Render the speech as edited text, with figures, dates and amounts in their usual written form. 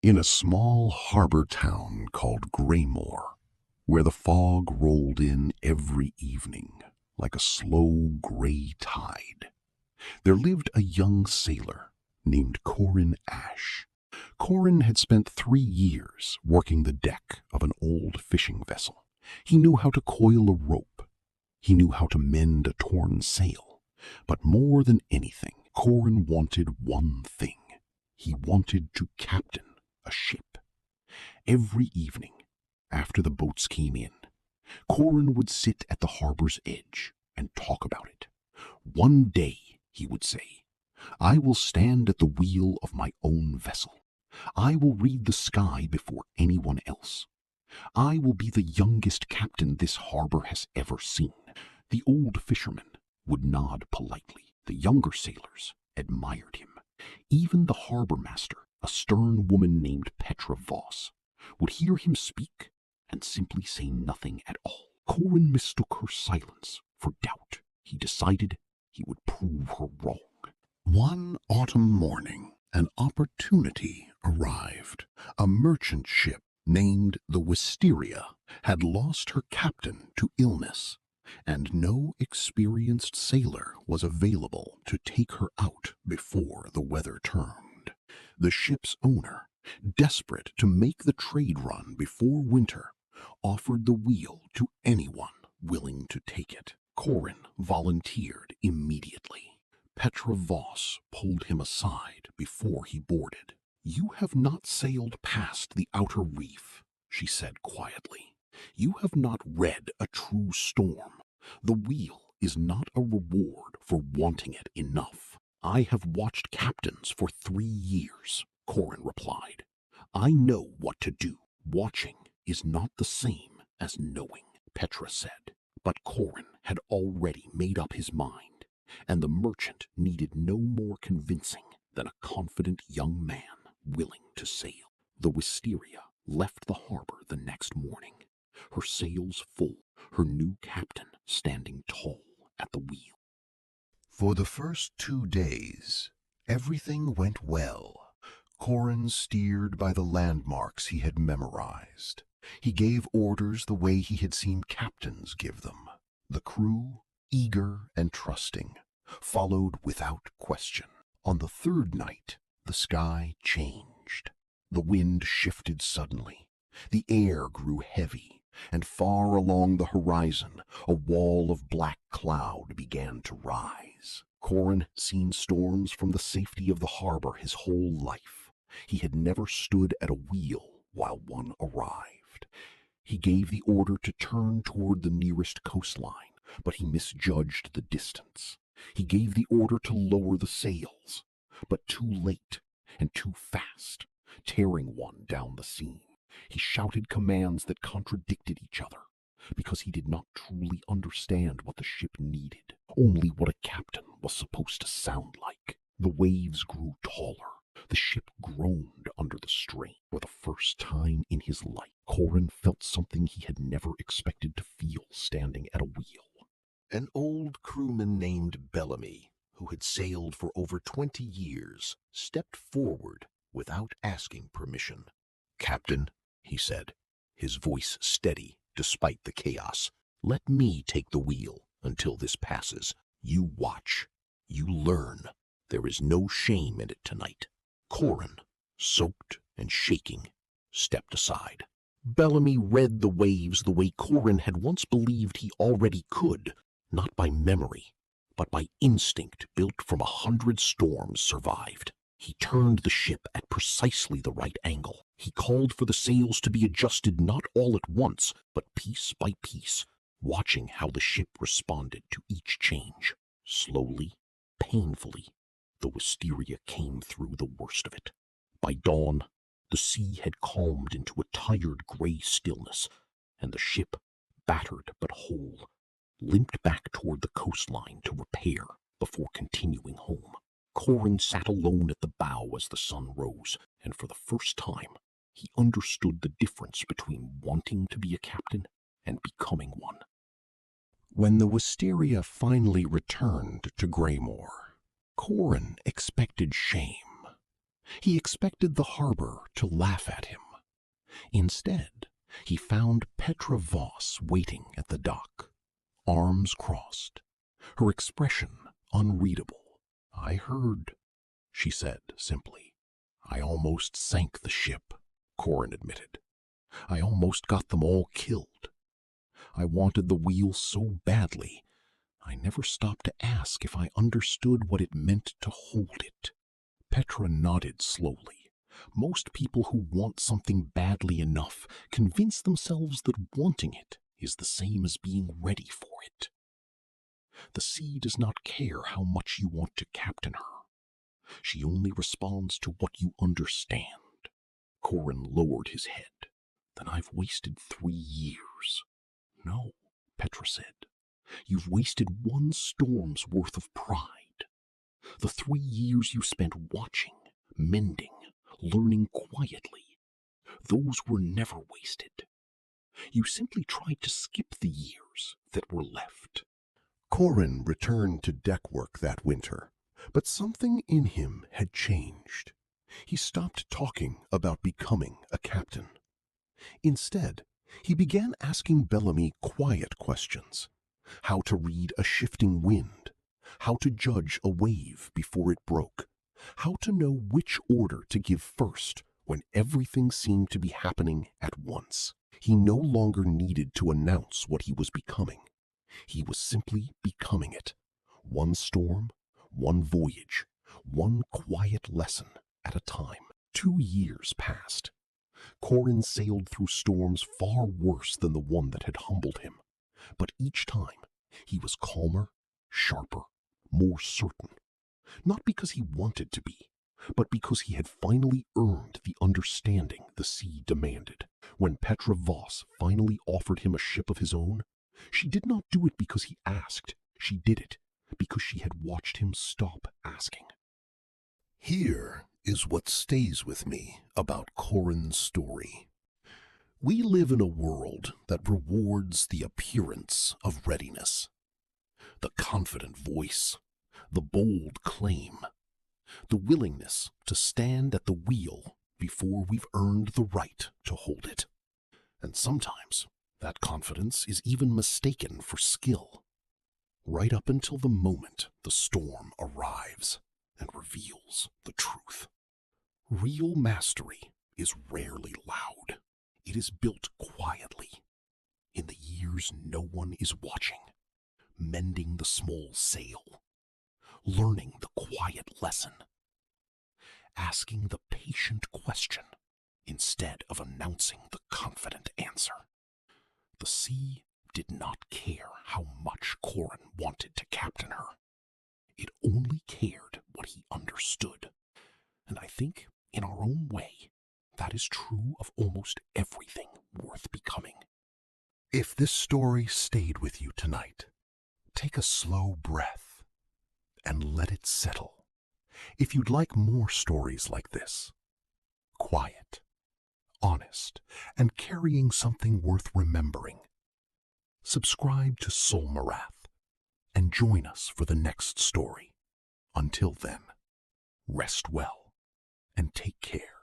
In a small harbor town called Graymore, where the fog rolled in every evening like a slow gray tide, there lived a young sailor named Corin Ash. Corin had spent 3 years working the deck of an old fishing vessel. He knew how to coil a rope. He knew how to mend a torn sail. But more than anything, Corin wanted one thing. He wanted to captain a ship. Every evening, after the boats came in, Corin would sit at the harbor's edge and talk about it. One day, he would say, I will stand at the wheel of my own vessel. I will read the sky before anyone else. I will be the youngest captain this harbor has ever seen. The old fishermen would nod politely. The younger sailors admired him. Even the harbor master, a stern woman named Petra Voss, would hear him speak and simply say nothing at all. Corin mistook her silence for doubt. He decided he would prove her wrong. One autumn morning, an opportunity arrived. A merchant ship named the Wisteria had lost her captain to illness, and no experienced sailor was available to take her out before the weather turned. The ship's owner, desperate to make the trade run before winter, offered the wheel to anyone willing to take it. Corin volunteered immediately. Petra Voss pulled him aside before he boarded. You have not sailed past the outer reef, she said quietly. You have not read a true storm. The wheel is not a reward for wanting it enough. I have watched captains for 3 years, Corin replied. I know what to do. Watching is not the same as knowing, Petra said. But Corin had already made up his mind, and the merchant needed no more convincing than a confident young man willing to sail. The Wisteria left the harbor the next morning, her sails full, her new captain standing tall at the wheel. For the first 2 days, everything went well. Corin steered by the landmarks he had memorized. He gave orders the way he had seen captains give them. The crew, eager and trusting, followed without question. On the 3rd night, the sky changed. The wind shifted suddenly. The air grew heavy, and far along the horizon, a wall of black cloud began to rise. Corin had seen storms from the safety of the harbor his whole life. He had never stood at a wheel while one arrived. He gave the order to turn toward the nearest coastline, but he misjudged the distance. He gave the order to lower the sails, but too late and too fast, tearing one down the seam. He shouted commands that contradicted each other, because he did not truly understand what the ship needed, only what a captain was supposed to sound like. The waves grew taller. The ship groaned under the strain. For the first time in his life, Corin felt something he had never expected to feel standing at a wheel. An old crewman named Bellamy, who had sailed for over 20 years, stepped forward without asking permission. Captain, he said, his voice steady despite the chaos, let me take the wheel until this passes. You watch. You learn. There is no shame in it tonight. Corin, soaked and shaking, stepped aside. Bellamy read the waves the way Corin had once believed he already could, not by memory, but by instinct built from 100 storms survived. He turned the ship at precisely the right angle. He called for the sails to be adjusted not all at once, but piece by piece, watching how the ship responded to each change. Slowly, painfully, the Wisteria came through the worst of it. By dawn, the sea had calmed into a tired gray stillness, and the ship, battered but whole, limped back toward the coastline to repair before continuing home. Corin sat alone at the bow as the sun rose, and for the first time, he understood the difference between wanting to be a captain and becoming one. When the Wisteria finally returned to Graymore, Corin expected shame. He expected the harbor to laugh at him. Instead, he found Petra Voss waiting at the dock, arms crossed, her expression unreadable. "I heard," she said simply. "I almost sank the ship," Corin admitted. "I almost got them all killed. I wanted the wheel so badly, I never stopped to ask if I understood what it meant to hold it." Petra nodded slowly. Most people who want something badly enough convince themselves that wanting it is the same as being ready for it. The sea does not care how much you want to captain her. She only responds to what you understand. Corin lowered his head. "Then I've wasted 3 years." "No," Petra said. "You've wasted one storm's worth of pride. The 3 years you spent watching, mending, learning quietly. Those were never wasted. You simply tried to skip the years that were left." Corin returned to deck work that winter, but something in him had changed. He stopped talking about becoming a captain. Instead, he began asking Bellamy quiet questions. How to read a shifting wind, how to judge a wave before it broke, how to know which order to give first when everything seemed to be happening at once. He no longer needed to announce what he was becoming. He was simply becoming it. One storm, one voyage, one quiet lesson at a time. 2 years passed. Corin sailed through storms far worse than the one that had humbled him. But each time, he was calmer, sharper, more certain. Not because he wanted to be, but because he had finally earned the understanding the sea demanded. When Petra Voss finally offered him a ship of his own, she did not do it because he asked. She did it because she had watched him stop asking. Here is what stays with me about Corin's story. We live in a world that rewards the appearance of readiness. The confident voice, the bold claim, the willingness to stand at the wheel before we've earned the right to hold it. And sometimes that confidence is even mistaken for skill, right up until the moment the storm arrives and reveals the truth. Real mastery is rarely loud. It is built quietly, in the years no one is watching, mending the small sail, learning the quiet lesson, asking the patient question instead of announcing the confident answer. The sea did not care how much Corin wanted to captain her. It only cared what he understood. And I think, in our own way, that is true of almost everything worth becoming. If this story stayed with you tonight, take a slow breath and let it settle. If you'd like more stories like this, quiet, honest, and carrying something worth remembering, subscribe to Soul Morath and join us for the next story. Until then, rest well and take care.